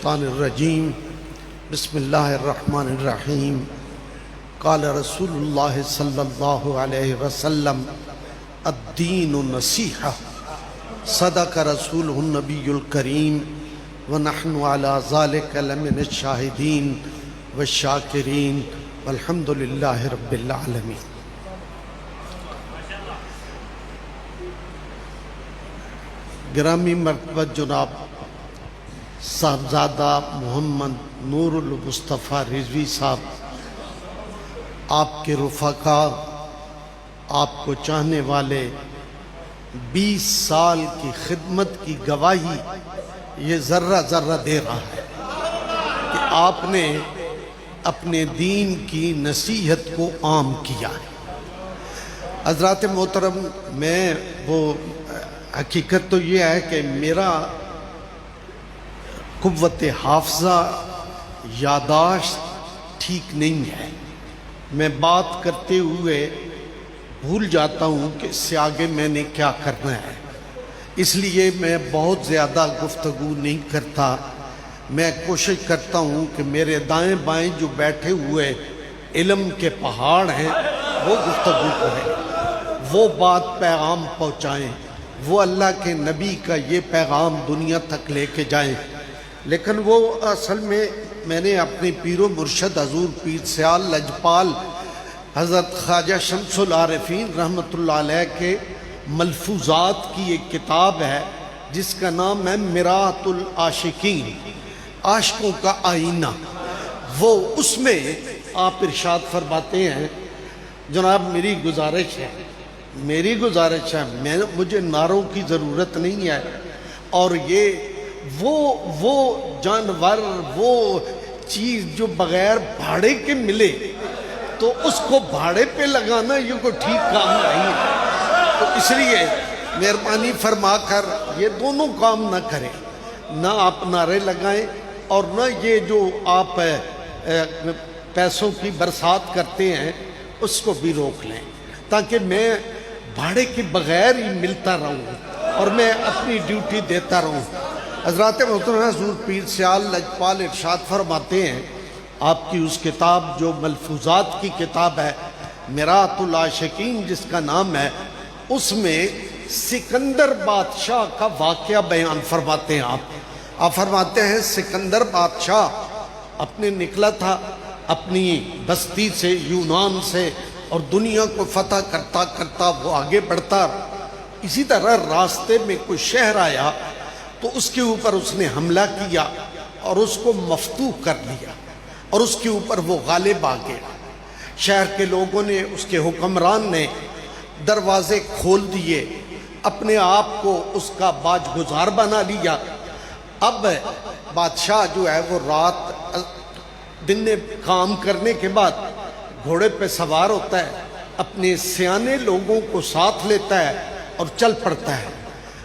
الشیطان الرجیم بسم اللہ الرحمن الرحیم قال رسول اللہ صلی اللہ علیہ وسلم الدین نصیحہ صدق رسول النبی الکریم ونحن علی ذلک لمن الشاہدین والشاکرین والحمد للہ رب العالمین۔ گرامی مرتبہ جناب صاحبزادہ محمد نور المصطفیٰ رضوی صاحب، آپ کے رفقا، آپ کو چاہنے والے، 20 سال کی خدمت کی گواہی یہ ذرہ ذرہ دے رہا ہے کہ آپ نے اپنے دین کی نصیحت کو عام کیا ہے۔ حضرات محترم، میں وہ حقیقت تو یہ ہے کہ میرا قوت حافظہ یاداشت ٹھیک نہیں ہے، میں بات کرتے ہوئے بھول جاتا ہوں کہ اس سے آگے میں نے کیا کرنا ہے، اس لیے میں بہت زیادہ گفتگو نہیں کرتا۔ میں کوشش کرتا ہوں کہ میرے دائیں بائیں جو بیٹھے ہوئے علم کے پہاڑ ہیں وہ گفتگو کریں، وہ بات پیغام پہنچائیں، وہ اللہ کے نبی کا یہ پیغام دنیا تک لے کے جائیں۔ لیکن وہ اصل میں نے اپنے پیر و مرشد حضور پیر سیال لجپال حضرت خواجہ شمس العارفین رحمۃ اللہ علیہ کے ملفوظات کی ایک کتاب ہے جس کا نام ہے مرآۃ العاشقین، عاشقوں کا آئینہ۔ وہ اس میں آپ ارشاد فرماتے ہیں، جناب میری گزارش ہے، مجھے نعروں کی ضرورت نہیں ہے، اور یہ وہ جانور، وہ چیز جو بغیر بھاڑے کے ملے تو اس کو بھاڑے پہ لگانا یہ کوئی ٹھیک کام نہیں ہے۔ تو اس لیے مہربانی فرما کر یہ دونوں کام نہ کریں، نہ آپ نعرے لگائیں اور نہ یہ جو آپ پیسوں کی برسات کرتے ہیں اس کو بھی روک لیں، تاکہ میں بھاڑے کے بغیر ہی ملتا رہوں اور میں اپنی ڈیوٹی دیتا رہوں۔ حضرات محترم، حضور پیر سیال لجپال ارشاد فرماتے ہیں، آپ کی اس کتاب جو ملفوظات کی کتاب ہے مرآۃ العاشقین جس کا نام ہے، اس میں سکندر بادشاہ کا واقعہ بیان فرماتے ہیں۔ آپ فرماتے ہیں سکندر بادشاہ اپنے نکلا تھا اپنی بستی سے، یونان سے، اور دنیا کو فتح کرتا کرتا وہ آگے بڑھتا۔ اسی طرح راستے میں کوئی شہر آیا تو اس کے اوپر اس نے حملہ کیا اور اس کو مفتوح کر لیا، اور اس کے اوپر وہ غالب آ گیا۔ شہر کے لوگوں نے، اس کے حکمران نے دروازے کھول دیے، اپنے آپ کو اس کا باج گزار بنا لیا۔ اب بادشاہ جو ہے وہ رات دن میں کام کرنے کے بعد گھوڑے پہ سوار ہوتا ہے، اپنے سیانے لوگوں کو ساتھ لیتا ہے اور چل پڑتا ہے،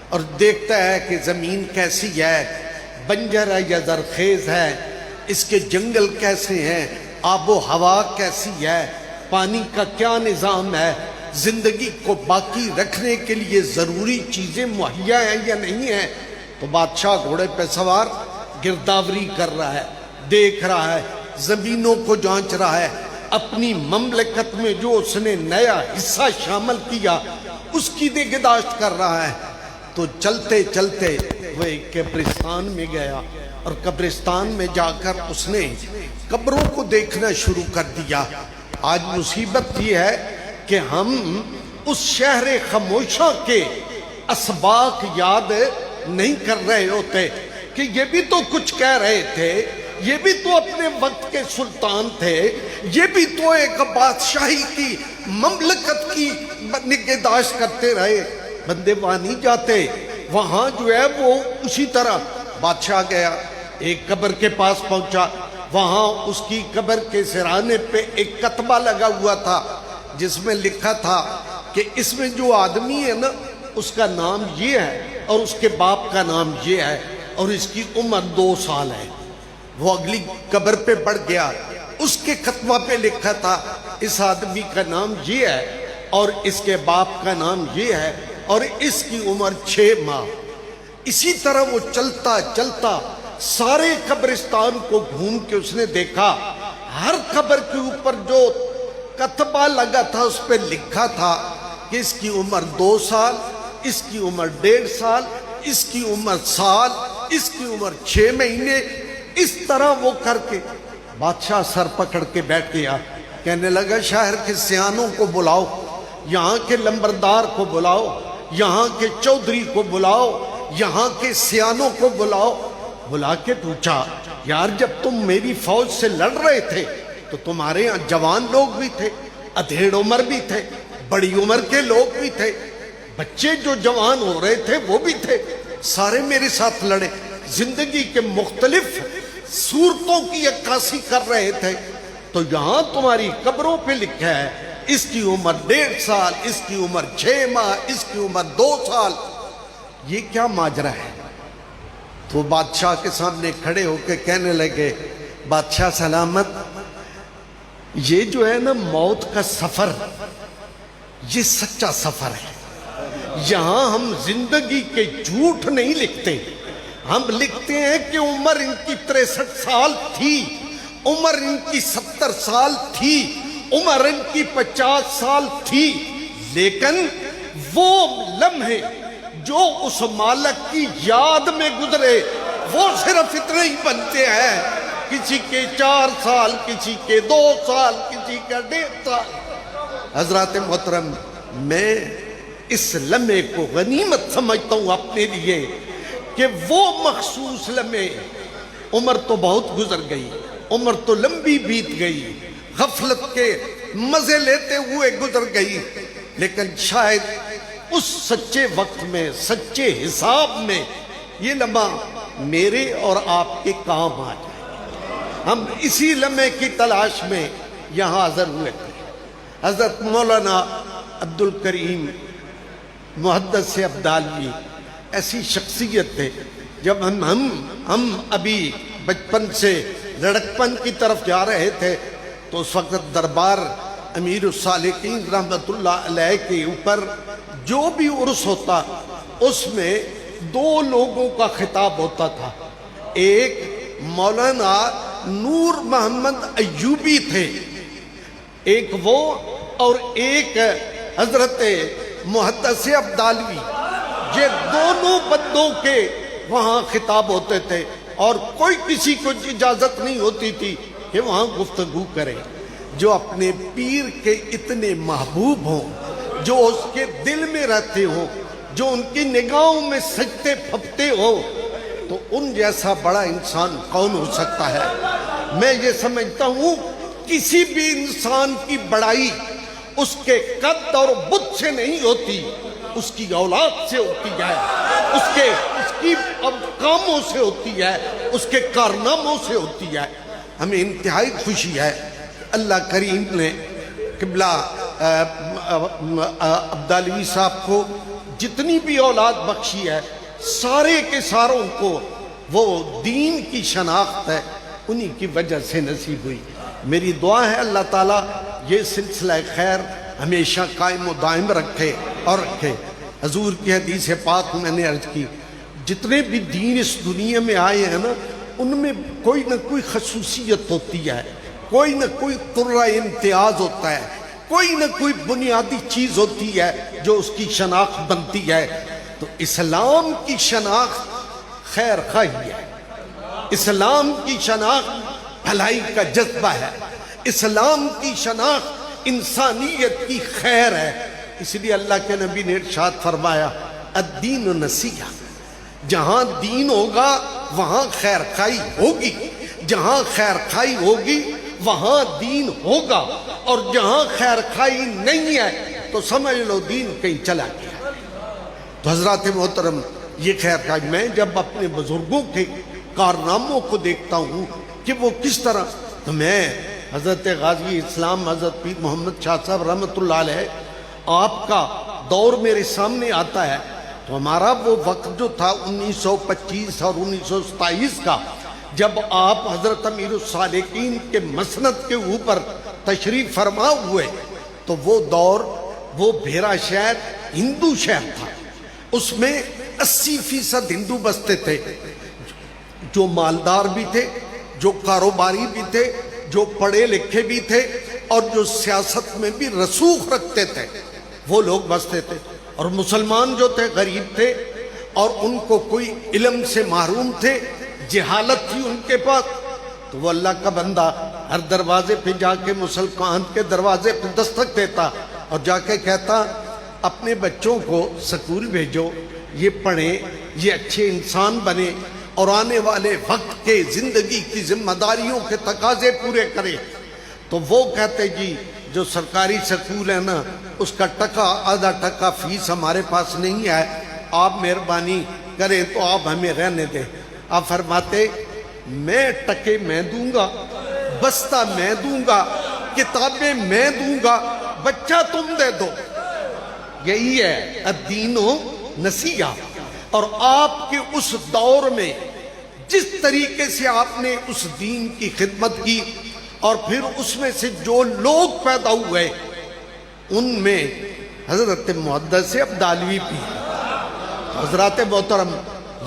اور دیکھتا ہے کہ زمین کیسی ہے، بنجر ہے یا زرخیز ہے، اس کے جنگل کیسے ہیں، آب و ہوا کیسی ہے، پانی کا کیا نظام ہے، زندگی کو باقی رکھنے کے لیے ضروری چیزیں مہیا ہیں یا نہیں ہیں۔ تو بادشاہ گھوڑے پہ سوار گرداوری کر رہا ہے، دیکھ رہا ہے، زمینوں کو جانچ رہا ہے، اپنی مملکت میں جو اس نے نیا حصہ شامل کیا اس کی نگہداشت کر رہا ہے۔ تو چلتے چلتے وہ ایک قبرستان میں گیا، اور قبرستان میں جا کر اس نے قبروں کو دیکھنا شروع کر دیا۔ آج مصیبت یہ ہے کہ ہم اس شہر خاموشہ کے اسباق یاد نہیں کر رہے ہوتے کہ یہ بھی تو کچھ کہہ رہے تھے، یہ بھی تو اپنے وقت کے سلطان تھے، یہ بھی تو ایک بادشاہی کی مملکت کی نگہداشت کرتے رہے۔ بندے وہاں نہیں جاتے، وہاں جو ہے وہ اسی طرح بادشاہ گیا، ایک قبر کے پاس پہنچا، وہاں اس کی قبر کے سرانے پہ ایک کتبہ لگا ہوا تھا جس میں لکھا تھا کہ اس میں جو آدمی ہے نا اس کا نام یہ ہے اور اس کے باپ کا نام یہ ہے اور اس کی عمر 2 سال ہے۔ وہ اگلی قبر پہ بڑھ گیا، اس کے کتبہ پہ لکھا تھا اس آدمی کا نام یہ ہے اور اس کے باپ کا نام یہ ہے اور اس کی عمر 6 ماہ۔ اسی طرح وہ چلتا چلتا سارے قبرستان کو گھوم کے اس نے دیکھا، ہر قبر کے اوپر جو کتبہ لگا تھا اس پہ لکھا تھا کہ اس کی عمر 2 سال، اس کی عمر 1.5 سال، اس کی عمر سال، اس کی عمر 6 مہینے، اس طرح وہ کر کے بادشاہ سر پکڑ کے بیٹھ گیا۔ کہنے لگا شہر کے سیانوں کو بلاؤ، یہاں کے لمبردار کو بلاؤ، یہاں کے چودھری کو بلاؤ، یہاں کے سیانوں کو بلاؤ۔ بلا کے پوچھا یار جب تم میری فوج سے لڑ رہے تھے تو تمہارے یہاں جوان لوگ بھی تھے، ادھیڑ عمر بھی تھے، بڑی عمر کے لوگ بھی تھے، بچے جو جوان ہو رہے تھے وہ بھی تھے، سارے میرے ساتھ لڑے، زندگی کے مختلف صورتوں کی عکاسی کر رہے تھے، تو یہاں تمہاری قبروں پہ لکھا ہے اس کی عمر 1.5 سال، اس کی عمر 6 ماہ، اس کی عمر 2 سال، یہ کیا ماجرا ہے؟ تو بادشاہ کے سامنے کھڑے ہو کے کہنے لگے بادشاہ سلامت، یہ جو ہے نا موت کا سفر، یہ سچا سفر ہے، یہاں ہم زندگی کے جھوٹ نہیں لکھتے، ہم لکھتے ہیں کہ عمر ان کی 63 سال تھی، عمر ان کی 70 سال تھی، عمر ان کی 50 سال تھی، لیکن وہ لمحے جو اس مالک کی یاد میں گزرے وہ صرف اتنے ہی بنتے ہیں، کسی کے 4 سال، کسی کے 2 سال، کسی کا 1.5 سال۔ حضرات محترم، میں اس لمحے کو غنیمت سمجھتا ہوں اپنے لیے کہ وہ مخصوص لمحے، عمر تو بہت گزر گئی، عمر تو لمبی بیت گئی، غفلت کے مزے لیتے ہوئے گزر گئی، لیکن شاید اس سچے وقت میں، سچے حساب میں یہ لمحہ میرے اور آپ کے کام آ جائے۔ ہم اسی لمحے کی تلاش میں یہاں حاضر ہوئے تھے۔ حضرت مولانا عبد الکریم محدث عبدالوی ایسی شخصیت تھے، جب ہم ابھی بچپن سے لڑکپن کی طرف جا رہے تھے تو اس وقت دربار امیر الصالحین رحمت اللہ علیہ کے اوپر جو بھی عرس ہوتا اس میں 2 لوگوں کا خطاب ہوتا تھا، ایک مولانا نور محمد ایوبی تھے، ایک وہ، اور ایک حضرت محدث عبدالوی، یہ دونوں بندوں کے وہاں خطاب ہوتے تھے، اور کوئی کسی کو اجازت نہیں ہوتی تھی کہ وہاں گفتگو کرے۔ جو اپنے پیر کے اتنے محبوب ہوں، جو اس کے دل میں رہتے ہوں، جو ان کی نگاہوں میں سجتے پھپتے ہو، تو ان جیسا بڑا انسان کون ہو سکتا ہے؟ میں یہ سمجھتا ہوں کسی بھی انسان کی بڑائی اس کے قد اور بت سے نہیں ہوتی، اس کی اولاد سے ہوتی ہے، اس کی کاموں سے ہوتی ہے، اس کے کارناموں سے ہوتی ہے۔ ہمیں انتہائی خوشی ہے اللہ کریم نے قبلہ عبدالوی صاحب کو جتنی بھی اولاد بخشی ہے، سارے کے ساروں کو وہ دین کی شناخت ہے انہی کی وجہ سے نصیب ہوئی۔ میری دعا ہے اللہ تعالیٰ یہ سلسلہ خیر ہمیشہ قائم و دائم رکھے اور رکھے۔ حضور کی حدیث پاک میں نے عرض کی، جتنے بھی دین اس دنیا میں آئے ہیں نا، ان میں کوئی نہ کوئی خصوصیت ہوتی ہے، کوئی نہ کوئی قرہ امتیاز ہوتا ہے، کوئی نہ کوئی بنیادی چیز ہوتی ہے جو اس کی شناخت بنتی ہے۔ تو اسلام کی شناخت خیر خواہی ہے، اسلام کی شناخت بھلائی کا جذبہ ہے، اسلام کی شناخت انسانیت کی خیر ہے۔ اس لیے اللہ کے نبی نے ارشاد فرمایا الدین نصیحہ، جہاں دین ہوگا وہاں خیر خواہی ہوگی، جہاں خیر خواہی ہوگی وہاں دین ہوگا، اور جہاں خیر خواہی نہیں ہے تو سمجھ لو دین کہیں چلا گیا۔ تو حضرات محترم، یہ خیر خواہی، میں جب اپنے بزرگوں کے کارناموں کو دیکھتا ہوں کہ وہ کس طرح، تو میں حضرت غازی اسلام حضرت پیر محمد شاہ صاحب رحمۃ اللہ علیہ، آپ کا دور میرے سامنے آتا ہے، تو ہمارا وہ وقت جو تھا 1925 اور 1927 کا، جب آپ حضرت امیر الصالحین کے مسند کے اوپر تشریف فرما ہوئے، تو وہ دور، وہ بھیرا شہر ہندو شہر تھا، اس میں 80% ہندو بستے تھے، جو مالدار بھی تھے، جو کاروباری بھی تھے، جو پڑھے لکھے بھی تھے، اور جو سیاست میں بھی رسوخ رکھتے تھے، وہ لوگ بستے تھے۔ اور مسلمان جو تھے غریب تھے، اور ان کو کوئی علم سے محروم تھے، جہالت تھی ان کے پاس، تو وہ اللہ کا بندہ ہر دروازے پہ جا کے مسلمان کے دروازے پہ دستک دیتا اور جا کے کہتا اپنے بچوں کو سکول بھیجو، یہ پڑھیں، یہ اچھے انسان بنے اور آنے والے وقت کے زندگی کی ذمہ داریوں کے تقاضے پورے کریں۔ تو وہ کہتے جی جو سرکاری سکول ہے نا، اس کا ٹکا آدھا ٹکا فیس ہمارے پاس نہیں ہے، آپ مہربانی کریں تو آپ ہمیں رہنے دیں۔ آپ فرماتے میں ٹکے میں دوں گا، بستہ میں دوں گا، کتابیں میں دوں گا، بچہ تم دے دو۔ یہی ہے الدین و نصیحہ۔ اور آپ کے اس دور میں جس طریقے سے آپ نے اس دین کی خدمت کی، اور پھر اس میں سے جو لوگ پیدا ہوئے، ان میں حضرت محدث ابدالوی بھی۔ حضرات محترم،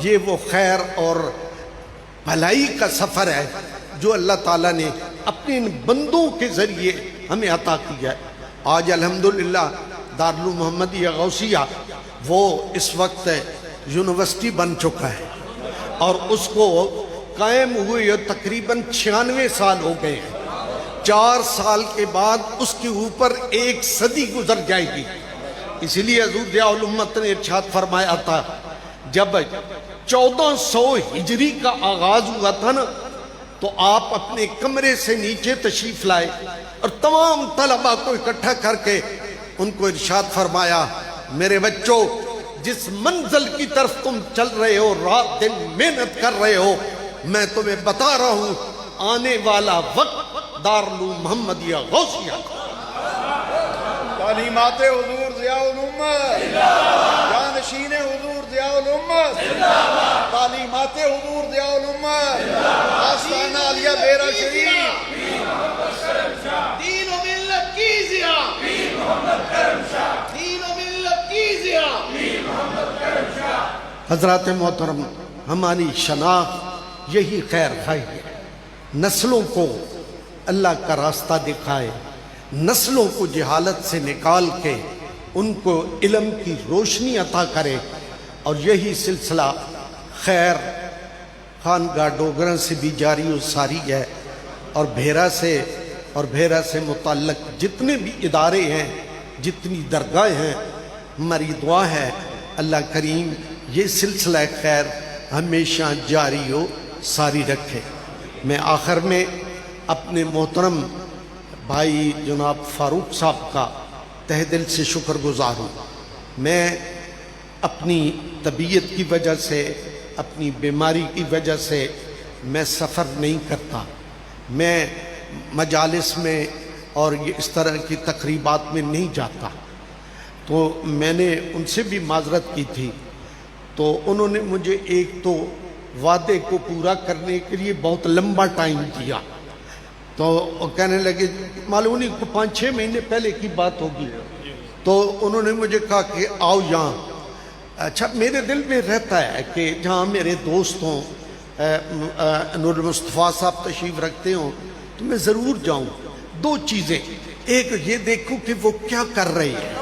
یہ وہ خیر اور بھلائی کا سفر ہے جو اللہ تعالیٰ نے اپنے ان بندوں کے ذریعے ہمیں عطا کیا ہے۔ آج الحمدللہ دارالعلوم محمدیہ غوثیہ وہ اس وقت یونیورسٹی بن چکا ہے، اور اس کو قائم ہوئے تقریباً 96 سال ہو گئے ہیں۔ 4 سال کے بعد اس کے اوپر 1 صدی گزر جائے گی۔ اسی لیے حضور ضیاء الامت نے ارشاد فرمایا تھا، جب 1400 ہجری کا آغاز ہوا تھا نا، تو آپ اپنے کمرے سے نیچے تشریف لائے اور تمام طلباء کو اکٹھا کر کے ان کو ارشاد فرمایا، میرے بچوں، جس منزل کی طرف تم چل رہے ہو، رات دن محنت کر رہے ہو، میں تمہیں بتا رہا ہوں آنے والا وقت دارالعلوم محمدیہ غوثیہ۔ تعلیمات حضور ضیاء الامت، جانشین حضور ضیاء الامت، تعلیمات حضور ضیاء الامت، آستانہ عالیہ بیرا شریف، دین و ملت کی ضیاء، دین و ملت کی ضیاء۔ حضرات محترم، ہماری شناخت یہی خیر خواہی ہے، نسلوں کو اللہ کا راستہ دکھائے، نسلوں کو جہالت سے نکال کے ان کو علم کی روشنی عطا کرے، اور یہی سلسلہ خیر خانگاہ ڈوگرہ سے بھی جاری و ساری ہے، اور بھیرا سے متعلق جتنے بھی ادارے ہیں، جتنی درگاہیں ہیں، ہماری دعا ہے اللہ کریم یہ سلسلہ خیر ہمیشہ جاری و ساری رکھے۔ میں آخر میں اپنے محترم بھائی جناب فاروق صاحب کا تہ دل سے شکر گزار ہوں۔ میں اپنی طبیعت کی وجہ سے، اپنی بیماری کی وجہ سے میں سفر نہیں کرتا، میں مجالس میں اور اس طرح کی تقریبات میں نہیں جاتا، تو میں نے ان سے بھی معذرت کی تھی، تو انہوں نے مجھے ایک تو وعدے کو پورا کرنے کے لیے بہت لمبا ٹائم دیا، تو وہ کہنے لگے معلوم نہیں کو 5-6 مہینے پہلے کی بات ہوگی، تو انہوں نے مجھے کہا کہ آؤ یہاں۔ اچھا، میرے دل میں رہتا ہے کہ جہاں میرے دوست ہوں، نور مصطفیٰ صاحب تشریف رکھتے ہوں، تو میں ضرور جاؤں۔ 2 چیزیں، ایک یہ دیکھوں کہ وہ کیا کر رہے ہیں،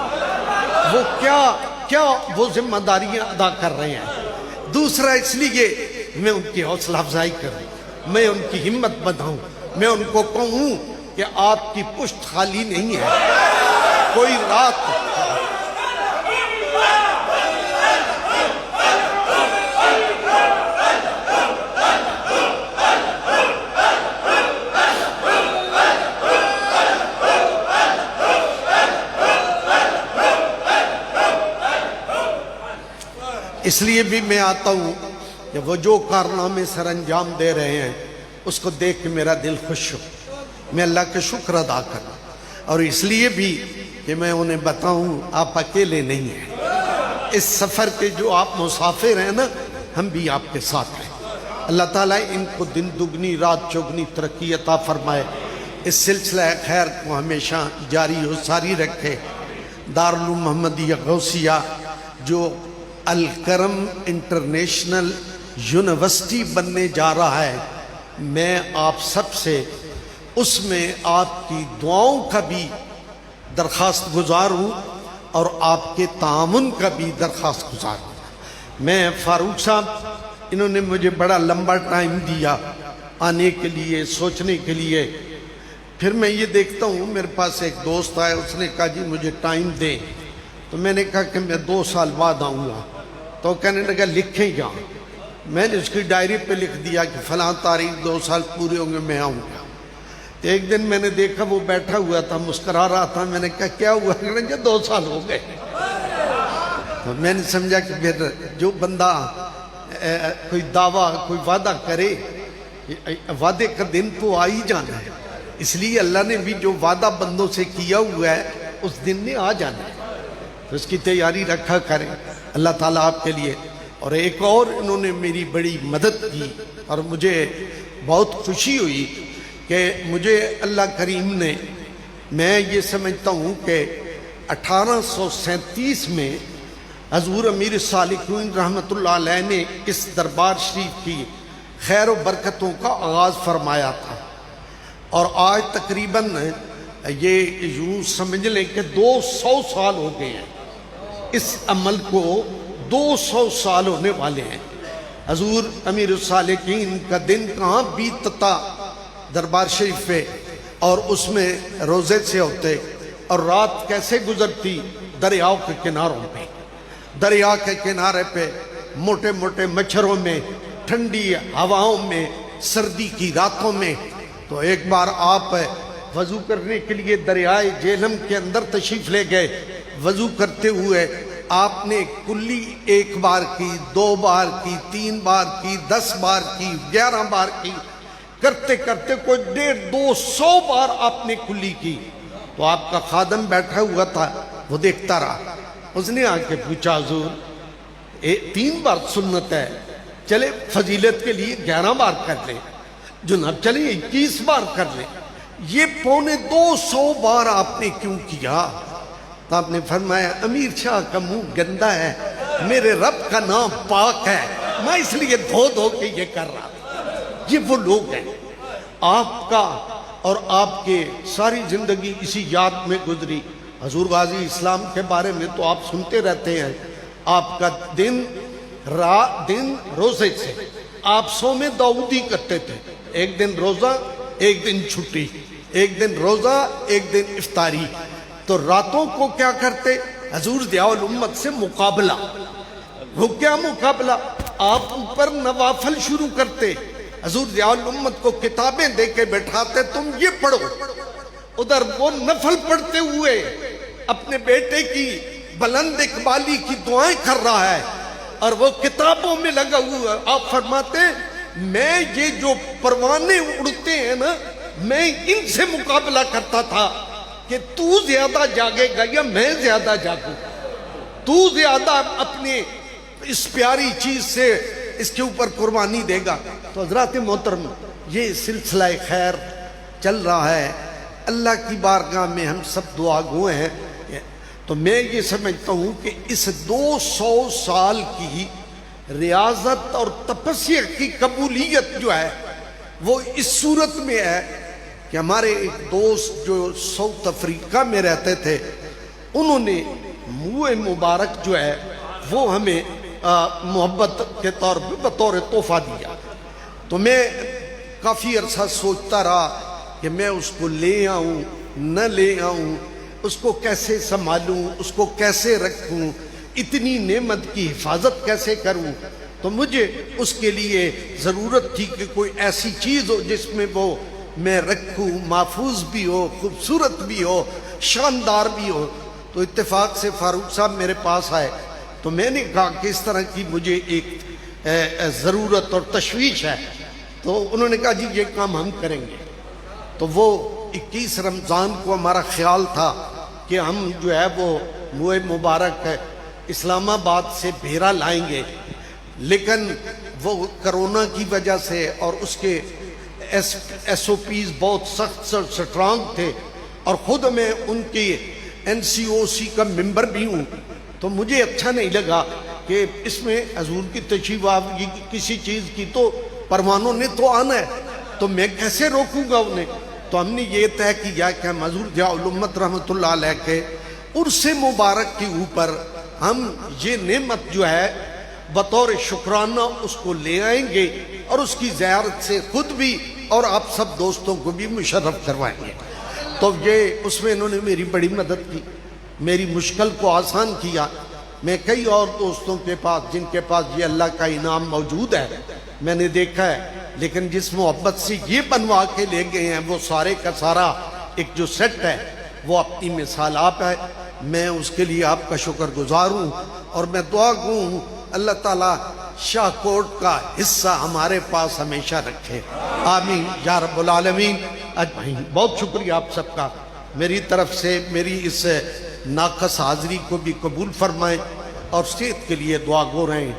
وہ کیا وہ ذمہ داریاں ادا کر رہے ہیں۔ دوسرا اس لیے میں ان کی حوصلہ افزائی کروں، میں ان کی ہمت بڑھاؤں، میں ان کو کہوں کہ آپ کی پشت خالی نہیں ہے، کوئی رات اس لیے بھی میں آتا ہوں کہ وہ جو کارنامے سر انجام دے رہے ہیں اس کو دیکھ کے میرا دل خوش ہو، میں اللہ کا شکر ادا کروں، اور اس لیے بھی کہ میں انہیں بتاؤں آپ اکیلے نہیں ہیں، اس سفر کے جو آپ مسافر ہیں نا، ہم بھی آپ کے ساتھ ہیں۔ اللہ تعالیٰ ان کو دن دگنی رات چوگنی ترقی عطا فرمائے، اس سلسلہ خیر کو ہمیشہ جاری و ساری رکھے۔ دارالعلوم محمدیہ غوثیہ جو الکرم انٹرنیشنل یونیورسٹی بننے جا رہا ہے، میں آپ سب سے اس میں آپ کی دعاؤں کا بھی درخواست گزار ہوں اور آپ کے تعاون کا بھی درخواست گزار ہوں۔ میں فاروق صاحب، انہوں نے مجھے بڑا لمبا ٹائم دیا آنے کے لیے، سوچنے کے لیے۔ پھر میں یہ دیکھتا ہوں، میرے پاس ایک دوست آیا، اس نے کہا جی مجھے ٹائم دیں، تو میں نے کہا کہ میں 2 سال بعد آؤں گا۔ تو کہنے لگا لکھیں یہاں۔ میں نے اس کی ڈائری پہ لکھ دیا کہ فلاں تاریخ 2 سال پورے ہوں گے میں آؤں گا۔ تو ایک دن میں نے دیکھا وہ بیٹھا ہوا تھا، مسکرا رہا تھا۔ میں نے کہا کیا ہوا؟ کہنے لگا 2 سال ہو گئے۔ تو میں نے سمجھا کہ پھر جو بندہ کوئی دعویٰ، کوئی وعدہ کرے، وعدے کا دن تو آ ہی جانا ہے، اس لیے اللہ نے بھی جو وعدہ بندوں سے کیا ہوا ہے اس دن نے آ جانا ہے، تو اس کی تیاری رکھا کریں۔ اللہ تعالیٰ آپ کے لیے۔ اور ایک اور انہوں نے میری بڑی مدد کی اور مجھے بہت خوشی ہوئی کہ مجھے اللہ کریم نے، میں یہ سمجھتا ہوں کہ 1837 میں حضور امیر الصالحین رحمۃ اللہ علیہ نے اس دربار شریف کی خیر و برکتوں کا آغاز فرمایا تھا، اور آج تقریباً یہ یوں سمجھ لیں کہ 200 سال ہو گئے ہیں، اس عمل کو 200 سال ہونے والے ہیں۔ حضور امیر الصالحین کا دن کہاں بیتتا دربار شریف پہ، اور اس میں روزے سے ہوتے، اور رات کیسے گزرتی دریاؤں کے کناروں پہ، دریا کے کنارے پہ موٹے موٹے مچھروں میں، ٹھنڈی ہواؤں میں، سردی کی راتوں میں۔ تو ایک بار آپ وضو کرنے کے لیے دریائے جہلم کے اندر تشریف لے گئے، وضو کرتے ہوئے آپ نے کلی 1 بار کی، 2 بار کی، 3 بار کی، 10 بار کی، 11 بار کی، کرتے کرتے کوئی 150-200 بار آپ نے کلی کی۔ تو آپ کا خادم بیٹھا ہوا تھا، وہ دیکھتا رہا۔ اس نے آ کے پوچھا حضور 3 بار سنت ہے، چلے فضیلت کے لیے 11 بار کر لیں، جناب چلیں 21 بار کر لیں، یہ 250 بار آپ نے کیوں کیا؟ تو آپ نے فرمایا امیر شاہ کا منہ گندا ہے، میرے رب کا نام پاک ہے، میں اس لیے دھو دھو کے یہ کر رہا تھا۔ یہ وہ لوگ ہیں۔ آپ کا اور آپ کے ساری زندگی اسی یاد میں گزری۔ حضور غازی اسلام کے بارے میں تو آپ سنتے رہتے ہیں، آپ کا دن روزے سے، آپ صوم داؤدی کرتے تھے، ایک دن روزہ ایک دن چھٹی، ایک دن روزہ ایک دن افطاری۔ تو راتوں کو کیا کرتے؟ حضور ضیاء الامت سے مقابلہ۔ وہ کیا مقابلہ؟ آپ اوپر نوافل شروع کرتے، حضور ضیاء الامت کو کتابیں دے کے بیٹھاتے، تم یہ پڑھو، ادھر وہ نفل پڑھتے ہوئے اپنے بیٹے کی بلند اقبالی کی دعائیں کر رہا ہے، اور وہ کتابوں میں لگا ہوا ہے۔ آپ فرماتے میں یہ جو پروانے اڑتے ہیں نا، میں ان سے مقابلہ کرتا تھا کہ تو زیادہ جاگے گا یا میں زیادہ جاگوں، تو زیادہ اپنے اس پیاری چیز سے اس کے اوپر قربانی دے گا۔ تو حضرات محترم، یہ سلسلہ خیر چل رہا ہے، اللہ کی بارگاہ میں ہم سب دعا گو ہیں۔ تو میں یہ سمجھتا ہوں کہ اس 200 سال کی ریاضت اور تپسیا کی قبولیت جو ہے وہ اس صورت میں ہے کہ ہمارے ایک دوست جو ساؤتھ افریقہ میں رہتے تھے، انہوں نے منہ مبارک جو ہے وہ ہمیں محبت کے طور پہ بطور تحفہ دیا۔ تو میں کافی عرصہ سوچتا رہا کہ میں اس کو لے آؤں نہ لے آؤں، اس کو کیسے سنبھالوں، اس کو کیسے رکھوں، اتنی نعمت کی حفاظت کیسے کروں۔ تو مجھے اس کے لیے ضرورت تھی کہ کوئی ایسی چیز ہو جس میں وہ میں رکھوں، محفوظ بھی ہو، خوبصورت بھی ہو، شاندار بھی ہو۔ تو اتفاق سے فاروق صاحب میرے پاس آئے، تو میں نے کہا کہ اس طرح کی مجھے ایک ضرورت اور تشویش ہے۔ تو انہوں نے کہا جی یہ کام ہم کریں گے۔ تو وہ 21 رمضان کو ہمارا خیال تھا کہ ہم جو ہے وہ موئے مبارک اسلام آباد سے بھیرا لائیں گے، لیکن وہ کرونا کی وجہ سے اور اس کے ایس او پیز بہت سخت سٹرانگ تھے، اور خود میں ان کی NCOC کا ممبر بھی ہوں، تو مجھے اچھا نہیں لگا کہ اس میں حضور کی تشریف آوری کی کسی چیز کی تو پروانوں نے تو آنا ہے، تو میں کیسے روکوں گا انہیں؟ تو ہم نے یہ طے کیا کہ ہم حضور ضیاء الامت رحمۃ اللہ علیہ کے عرس مبارک کے اوپر ہم یہ نعمت جو ہے بطور شکرانہ اس کو لے آئیں گے، اور اس کی زیارت سے خود بھی اور آپ سب دوستوں کو بھی مشرف کروائیں گے۔ تو یہ اس میں انہوں نے میری بڑی مدد کی، میری مشکل کو آسان کیا۔ میں کئی اور دوستوں کے پاس جن کے پاس یہ اللہ کا انعام موجود ہے میں نے دیکھا ہے، لیکن جس محبت سے یہ بنوا کے لے گئے ہیں وہ سارے کا سارا ایک جو سیٹ ہے وہ اپنی مثال آپ ہے۔ میں اس کے لیے آپ کا شکر گزار ہوں، اور میں دعا گو ہوں اللہ تعالیٰ شاہ کوٹ کا حصہ ہمارے پاس ہمیشہ رکھے، آمین یا رب العالمین اجمعین۔ بہت شکریہ آپ سب کا، میری طرف سے میری اس ناقص حاضری کو بھی قبول فرمائیں، اور صحت کے لیے دعا گو رہیں۔